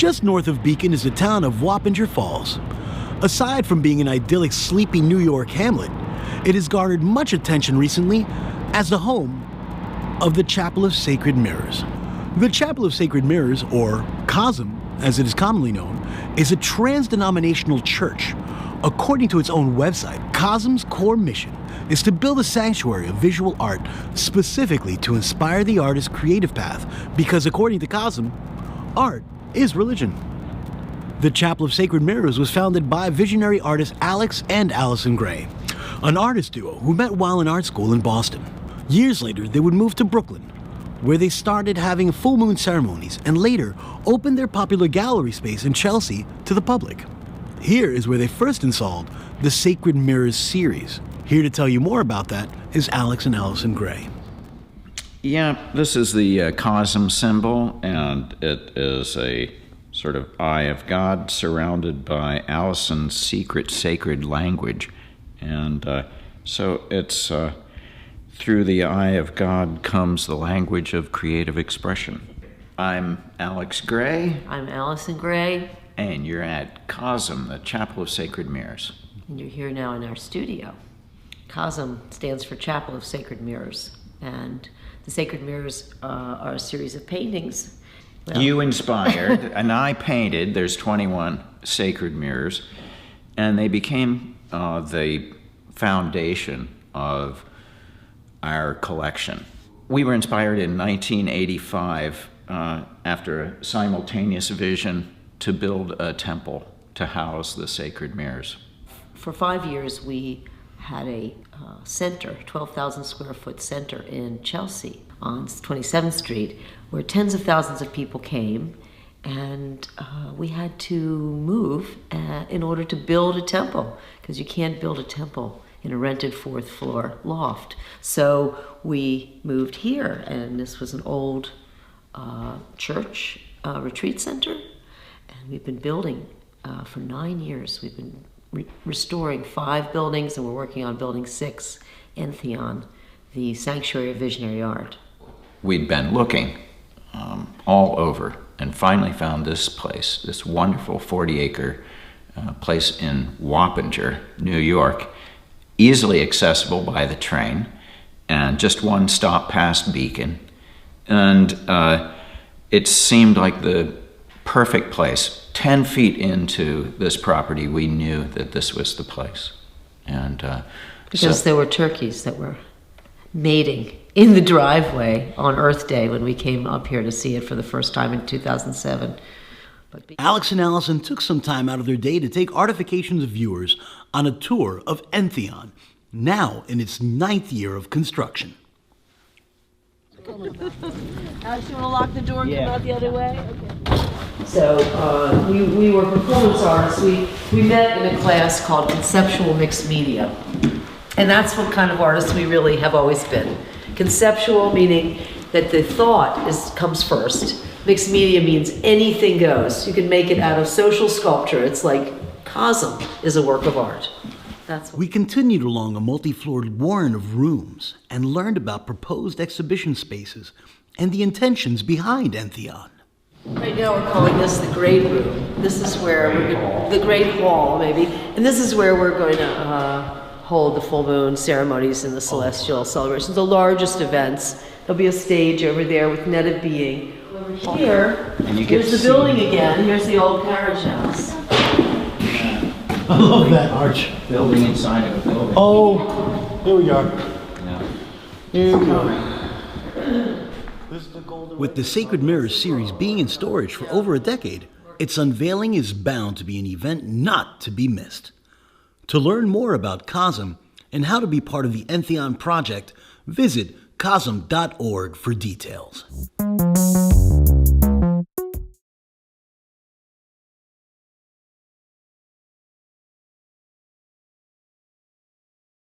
Just north of Beacon is the town of Wappinger Falls. Aside from being an idyllic, sleepy New York hamlet, it has garnered much attention recently as the home of the Chapel of Sacred Mirrors. The Chapel of Sacred Mirrors, or COSM as it is commonly known, is a trans-denominational church. According to its own website, COSM's core mission is to build a sanctuary of visual art specifically to inspire the artist's creative path because, according to COSM, art is religion. The Chapel of Sacred Mirrors was founded by visionary artists Alex and Allyson Gray, an artist duo who met while in art school in Boston. Years later, they would move to Brooklyn, where they started having full moon ceremonies and later opened their popular gallery space in Chelsea to the public. Here is where they first installed the Sacred Mirrors series. Here to tell you more about that is Alex and Allyson Gray. Yeah, this is the COSM symbol, and it is a sort of eye of God surrounded by Allison's secret sacred language. And so it's through the eye of God comes the language of creative expression. I'm Alex Gray. I'm Allyson Gray. And you're at COSM, the Chapel of Sacred Mirrors. And you're here now in our studio. COSM stands for Chapel of Sacred Mirrors. And the Sacred Mirrors are a series of paintings. Well, you inspired, and I painted. There's 21 sacred mirrors, and they became the foundation of our collection. We were inspired in 1985 after a simultaneous vision to build a temple to house the sacred mirrors. For 5 years, we had a center, 12,000 square foot center in Chelsea on 27th Street, where tens of thousands of people came, and we had to move in order to build a temple, because you can't build a temple in a rented fourth floor loft. So we moved here, and this was an old church retreat center, and we've been building for 9 years. We've been restoring 5 buildings, and we're working on building 6, Entheon, the Sanctuary of Visionary Art. We'd been looking all over and finally found this place, this wonderful 40-acre place in Wappinger, New York, easily accessible by the train, and just one stop past Beacon. And it seemed like the perfect place. 10 feet into this property, we knew that this was the place. And because there were turkeys that were mating in the driveway on Earth Day when we came up here to see it for the first time in 2007. Alex and Allyson took some time out of their day to take Artification's viewers on a tour of Entheon, now in its 9th year of construction. Alex, you want to lock the door and come out the other way? Okay. So we were performance artists. We met in a class called Conceptual Mixed Media. And that's what kind of artists we really have always been. Conceptual, meaning that the thought comes first. Mixed media means anything goes. You can make it out of social sculpture. It's like COSM is a work of art. We continued along a multi-floored warren of rooms and learned about proposed exhibition spaces and the intentions behind Entheon. Right now we're calling this the Great Room. This is where the Great Hall, maybe, and this is where we're going to hold the full moon ceremonies and the celestial celebrations, the largest events. There'll be a stage over there with Net of Being. Over here, here's the building again. Here's the old carriage house. I love that arch. Building inside of a building. Oh, here we are. Yeah. Here we are. With the Sacred Mirrors series being in storage for over a decade, its unveiling is bound to be an event not to be missed. To learn more about COSM and how to be part of the Entheon project, visit cosm.org for details.